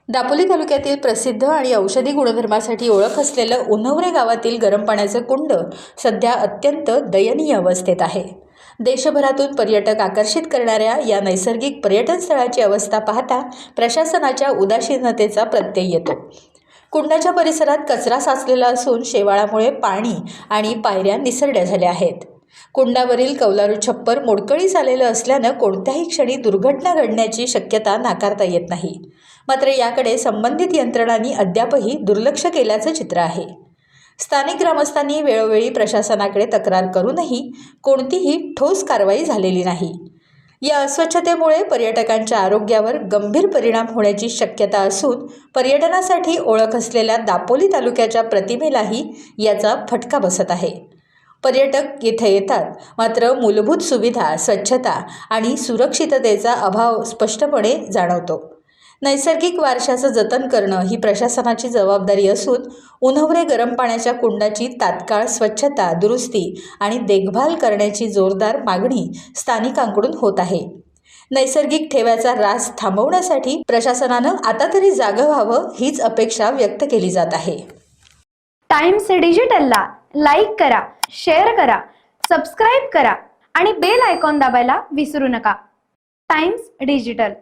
दापोली तालुक्यातील प्रसिद्ध आणि औषधी गुणधर्मासाठी ओळख असलेलं उन्हवरे गावातील गरम पाण्याचं कुंड सध्या अत्यंत दयनीय अवस्थेत आहे। देशभरातून पर्यटक आकर्षित करणाऱ्या या नैसर्गिक पर्यटन स्थळाची अवस्था पाहता प्रशासनाच्या उदासीनतेचा प्रत्यय येतो। कुंडाच्या परिसरात कचरा साचलेला असून शेवाळामुळे पाणी आणि पायऱ्या निसरड्या झाल्या आहेत। कुंडावरील कौलारू छप्पर मोडकळीस आलेलं असल्यानं कोणत्याही क्षणी दुर्घटना घडण्याची शक्यता नाकारता येत नाही। मात्र याकडे संबंधित यंत्रणांनी अद्यापही दुर्लक्ष केल्याचं चित्र आहे। स्थानिक ग्रामस्थांनी वेळोवेळी प्रशासनाकडे तक्रार करूनही कोणतीही ठोस कारवाई झालेली नाही। या अस्वच्छतेमुळे पर्यटकांच्या आरोग्यावर गंभीर परिणाम होण्याची शक्यता असून पर्यटनासाठी ओळख असलेल्या दापोली तालुक्याच्या प्रतिमेलाही याचा फटका बसत आहे। पर्यटक येथे येतात, मात्र मूलभूत सुविधा, स्वच्छता आणि सुरक्षिततेचा अभाव स्पष्टपणे जाणवतो। नैसर्गिक वारशाचं जतन करणं ही प्रशासनाची जबाबदारी असून उन्हवरे गरम पाण्याच्या कुंडाची तात्काळ स्वच्छता, दुरुस्ती आणि देखभाल करण्याची जोरदार मागणी स्थानिकांकडून होत आहे। नैसर्गिक ठेव्याचा ऱ्हास थांबवण्यासाठी प्रशासनानं आता तरी जागं व्हावं हीच अपेक्षा व्यक्त केली जात आहे। टाइम्स डिजिटलला लाईक करा, शेअर करा, सबस्क्राईब करा आणि बेल आयकॉन दाबायला विसरू नका। Times digital.